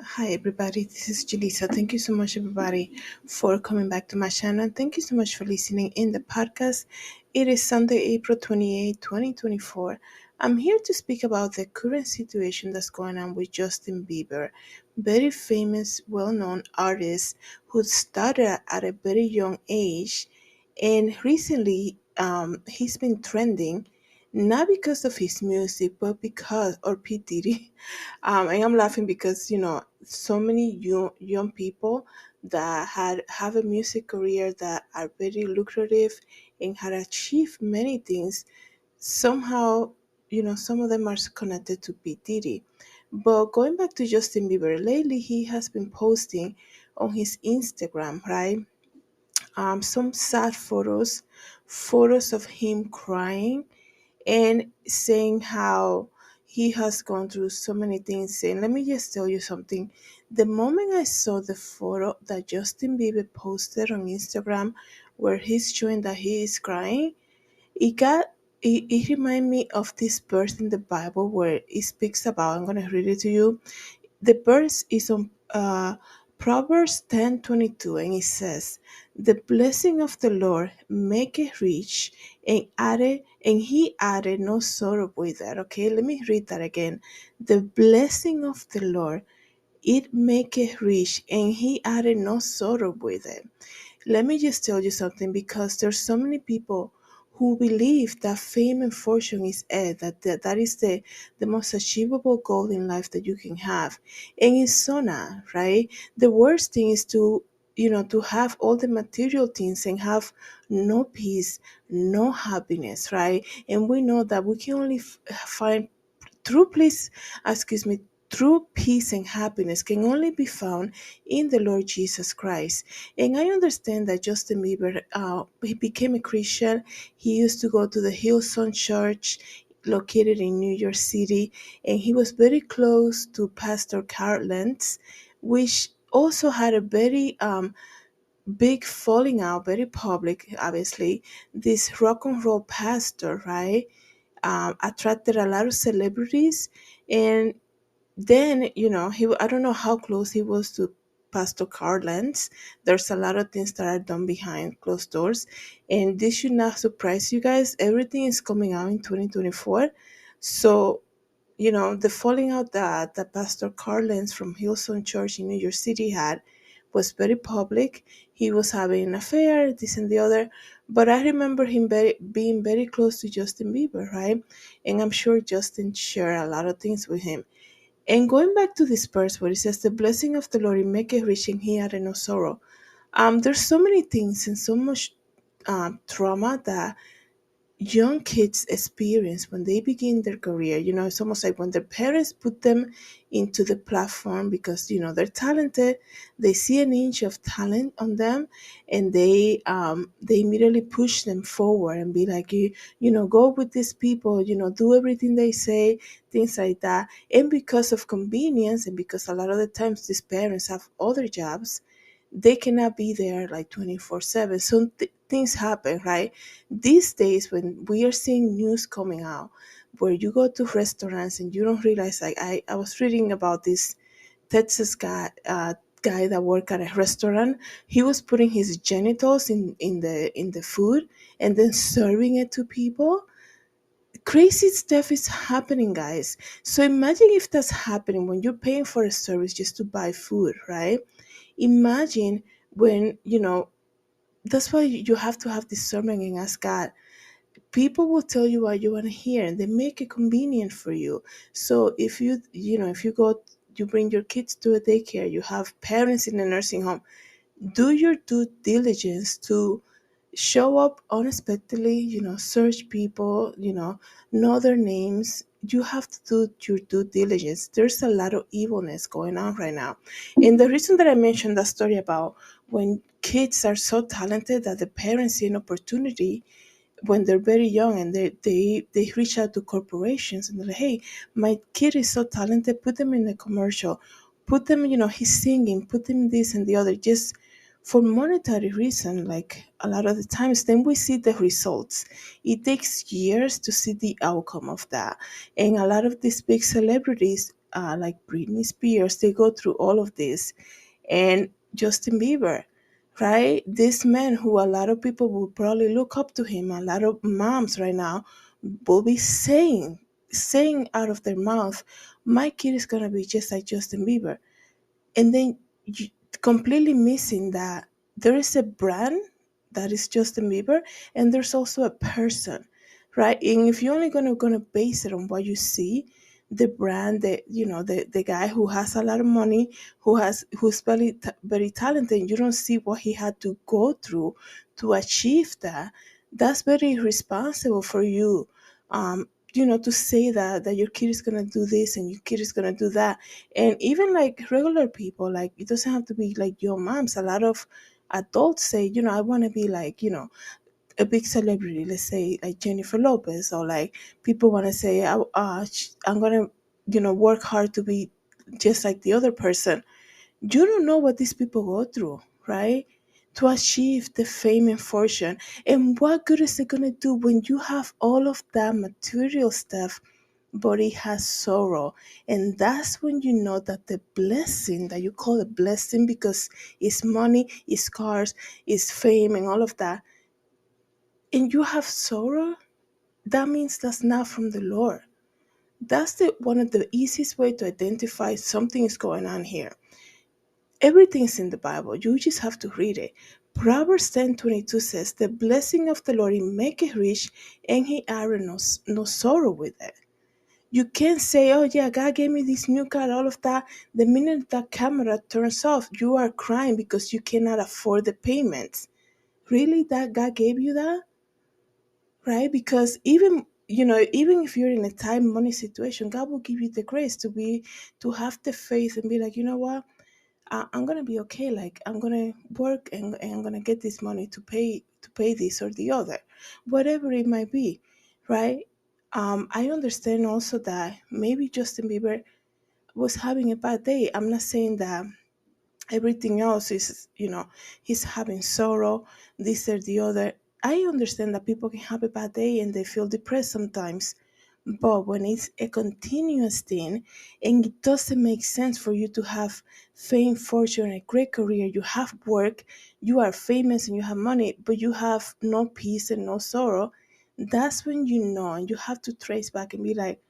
Hi everybody, this is Julissa. Thank you so much everybody for coming back to my channel. Thank you so much for listening in the podcast. It is Sunday, April 28, 2024. I'm here to speak about the current situation that's going on with Justin Bieber, very famous, well-known artist who started at a very young age, and recently he's been trending not because of his music but because or P Diddy. And I'm laughing because so many young people that have a music career that are very lucrative and had achieved many things. Somehow, some of them are connected to P Diddy. But going back to Justin Bieber, lately he has been posting on his Instagram, right? Some sad photos of him crying and saying how he has gone through so many things. And let me just tell you something. The moment I saw the photo that Justin Bieber posted on Instagram where he's showing that he is crying, it got it reminded me of this verse in the Bible where it speaks about, I'm gonna read it to you. The verse is on Proverbs 10:22, and it says, "The blessing of the Lord maketh rich, and he added no sorrow with it." Okay, let me read that again. The blessing of the Lord, it maketh rich, and he added no sorrow with it. Let me just tell you something, because there's so many people who believe that fame and fortune is it, that is the most achievable goal in life that you can have. And it's so not, right? The worst thing is to have all the material things and have no peace, no happiness, right? And we know that we can only find true peace, excuse me, true peace and happiness can only be found in the Lord Jesus Christ. And I understand that Justin Bieber, he became a Christian. He used to go to the Hillsong Church located in New York City, and he was very close to Pastor Carl Lentz, which also had a very big falling out, very public, obviously. This rock and roll pastor, right? Attracted a lot of celebrities, and then I don't know how close he was to Pastor Carl Lentz. There's a lot of things that are done behind closed doors, and this should not surprise you guys. Everything is coming out in 2024. So the falling out that Pastor Carl Lentz from Hillsong Church in New York City had was very public. He was having an affair, this and the other. But I remember him being very close to Justin Bieber, right? And I'm sure Justin shared a lot of things with him. And going back to this verse where it says, "The blessing of the Lord it maketh rich, and he added no sorrow." There's so many things and so much trauma that young kids experience when they begin their career. It's almost like when their parents put them into the platform because they're talented. They see an inch of talent on them, and they immediately push them forward and be like, go with these people, do everything they say, things like that. And because of convenience, and because a lot of the times these parents have other jobs, they cannot be there like 24/7. So things happen, right? These days, when we are seeing news coming out where you go to restaurants and you don't realize, like I was reading about this Texas guy that worked at a restaurant. He was putting his genitals in the food and then serving it to people. Crazy stuff is happening, guys. So imagine if that's happening when you're paying for a service just to buy food, right? Imagine when that's why you have to have discernment and ask God. People will tell you what you want to hear, and they make it convenient for you. So if you go, you bring your kids to a daycare, you have parents in a nursing home, do your due diligence to show up unexpectedly, search people, know their names. You have to do your due diligence. There's a lot of evilness going on right now. And the reason that I mentioned that story about when kids are so talented that the parents see an opportunity when they're very young, and they reach out to corporations and they're like, "Hey, my kid is so talented, put them in a commercial, put them, he's singing, put them this and the other," just for monetary reason. Like a lot of the times then we see the results. It takes years to see the outcome of that. And a lot of these big celebrities, like Britney Spears, they go through all of this, and Justin Bieber, right? This man who a lot of people will probably look up to him. A lot of moms right now will be saying out of their mouth, "My kid is gonna be just like Justin Bieber," and then you completely missing that there is a brand that is Justin Bieber, and there's also a person, right? And if you're only gonna base it on what you see, the brand, the guy who has a lot of money, who's very talented, you don't see what he had to go through to achieve that. That's very irresponsible for you. To say that your kid is gonna do this and your kid is gonna do that, and even like regular people, like it doesn't have to be like your moms. A lot of adults say, I want to be like, a big celebrity, let's say like Jennifer Lopez, or like people want to say, I'm gonna, work hard to be just like the other person. You don't know what these people go through, right? To achieve the fame and fortune. And what good is it gonna do when you have all of that material stuff, but it has sorrow? And that's when you know that the blessing that you call a blessing, because it's money, it's cars, it's fame, and all of that, and you have sorrow, that means that's not from the Lord. That's the one of the easiest way to identify something is going on here. Everything's in the Bible. You just have to read it. Proverbs 10:22 says, "The blessing of the Lord, it maketh rich, and he addeth no sorrow with it." You can't say, "Oh yeah, God gave me this new car," all of that. The minute that camera turns off, you are crying because you cannot afford the payments. Really, that God gave you that? Right? Because even if you're in a tight money situation, God will give you the grace to have the faith and be like, you know what? I'm gonna be okay. Like I'm gonna work, and I'm gonna get this money to pay this or the other, whatever it might be, right? I understand also that maybe Justin Bieber was having a bad day. I'm not saying that everything else is, he's having sorrow, this or the other. I understand that people can have a bad day and they feel depressed sometimes, but when it's a continuous thing and it doesn't make sense for you to have fame, fortune, a great career, you have work, you are famous and you have money, but you have no peace and no sorrow, that's when you know, and you have to trace back and be like,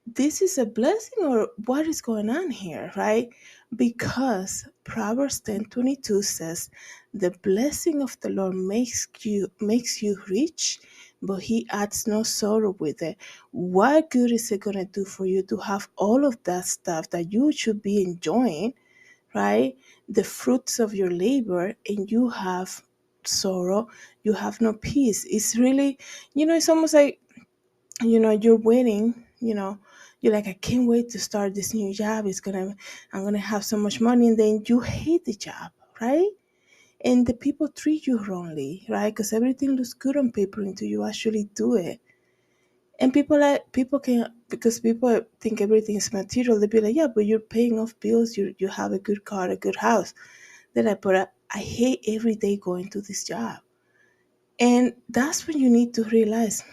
this is a blessing or what is going on here, right? Because Proverbs 10:22 says, "The blessing of the Lord makes you rich, but he adds no sorrow with it." What good is it going to do for you to have all of that stuff that you should be enjoying, right? The fruits of your labor, and you have sorrow, you have no peace. It's really, it's almost like, you're waiting, you're like, I can't wait to start this new job. I'm gonna have so much money, and then you hate the job, right? And the people treat you wrongly, right? Because everything looks good on paper until you actually do it. And people can, because people think everything is material, they be like, yeah, but you're paying off bills, you have a good car, a good house. They're like, but I hate every day going to this job. And that's when you need to realize,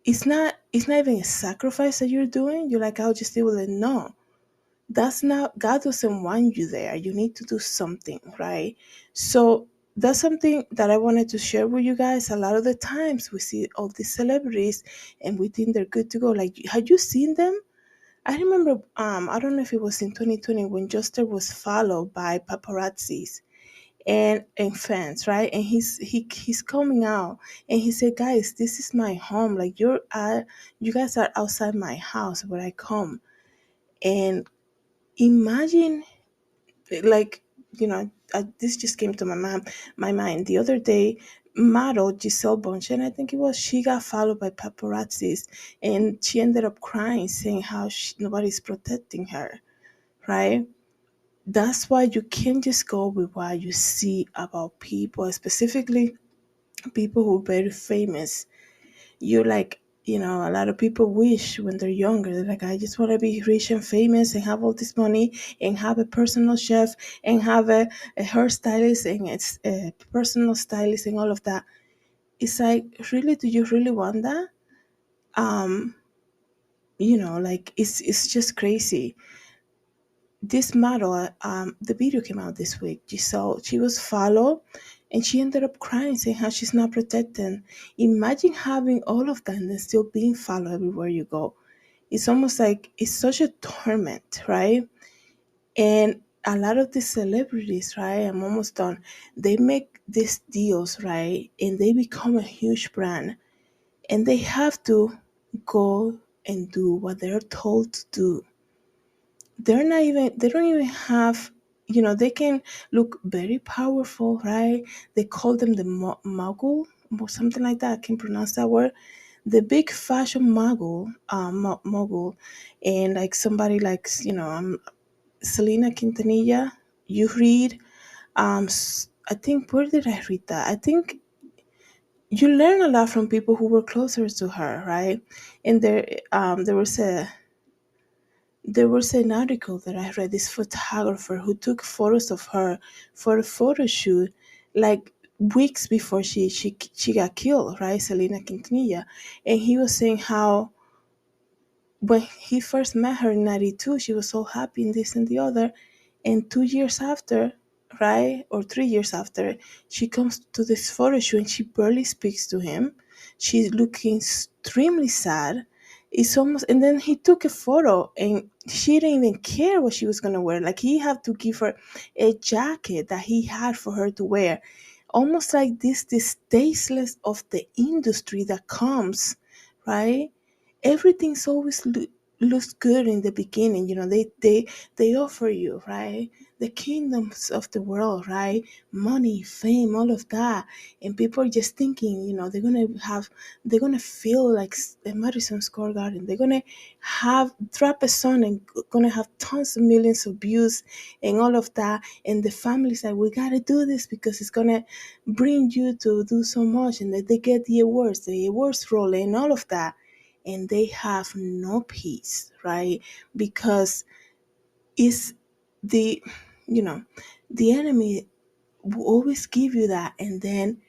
it's not even a sacrifice that you're doing. You're like, I'll just deal with it. No, that's not, God doesn't want you there. You need to do something, right? So that's something that I wanted to share with you guys. A lot of the times we see all these celebrities and we think they're good to go. Like, had you seen them? I remember, I don't know if it was in 2020 when Juster was followed by paparazzis and fans, right? And he's coming out and he said, "Guys, this is my home. Like, you guys are outside my house where I come." And imagine, like, this just came to my mind the other day. Model Giselle Bundchen, I think it was, she got followed by paparazzis, and she ended up crying, saying how nobody's protecting her, right? That's why you can't just go with what you see about people, specifically people who are very famous. You like, a lot of people wish when they're younger, they're like, I just want to be rich and famous and have all this money and have a personal chef and have a hairstylist and it's a personal stylist and all of that. It's like, really, do you really want that? Um, like it's just crazy. This model, the video came out this week. She was followed, and she ended up crying, saying how she's not protected. Imagine having all of that and then still being followed everywhere you go. It's almost like it's such a torment, right? And a lot of the celebrities, right? I'm almost done. They make these deals, right? And they become a huge brand, and they have to go and do what they're told to do. They don't even have, they can look very powerful, right? They call them the mogul or something like that. I can pronounce that word. The big fashion mogul. And like somebody like, Selena Quintanilla. You read, I think, where did I read that? I think you learn a lot from people who were closer to her, right? And there was an article that I read, this photographer who took photos of her for a photo shoot, like weeks before she got killed, right? Selena Quintanilla. And he was saying how when he first met her in 92, she was so happy and this and the other. And 2 years after, right, or 3 years after, she comes to this photo shoot and she barely speaks to him. She's looking extremely sad. It's almost, and then he took a photo and she didn't even care what she was going to wear. Like he had to give her a jacket that he had for her to wear. Almost like this tasteless of the industry that comes, right? Everything's always looks good in the beginning. They offer you, right, the kingdoms of the world, right, money, fame, all of that. And people are just thinking, they're gonna feel like the Madison Square Garden. They're gonna have drop a song and gonna have tons of millions of views and all of that. And the family's like, we gotta do this because it's gonna bring you to do so much. And they get the awards roll and all of that, and they have no peace, right? Because it's the, you know, the enemy will always give you that, and then,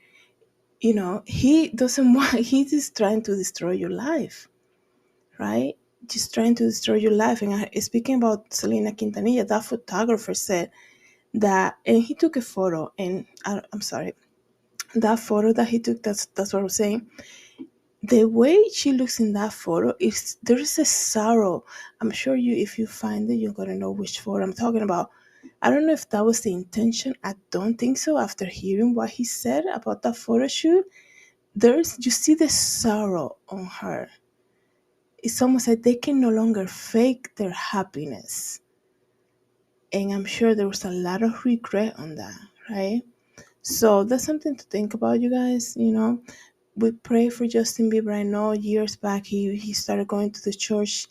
he doesn't want, he's just trying to destroy your life, right? Just trying to destroy your life. And speaking about Selena Quintanilla, that photographer said that, and he took a photo, and I'm sorry, that photo that he took, that's what I was saying. The way she looks in that photo is, there is a sorrow. I'm sure if you find it, you're gonna know which photo I'm talking about. I don't know if that was the intention. I don't think so. After hearing what he said about that photo shoot, you see the sorrow on her. It's almost like they can no longer fake their happiness. And I'm sure there was a lot of regret on that, right? So that's something to think about, you guys. We pray for Justin Bieber. I know years back he started going to the church.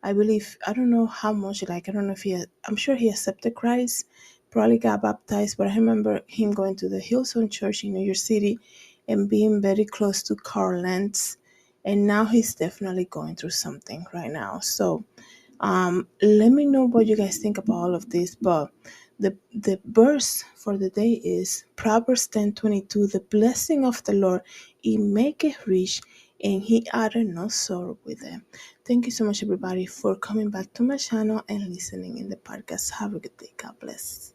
I believe, I don't know how much, like I don't know if I'm sure he accepted Christ, probably got baptized, but I remember him going to the Hillsong Church in New York City and being very close to Carl Lentz. And now he's definitely going through something right now. So let me know what you guys think about all of this. But the verse for the day is Proverbs 10:22. The blessing of the Lord, it maketh rich, and he added no sorrow with it. Thank you so much, everybody, for coming back to my channel and listening in the podcast. Have a good day. God bless.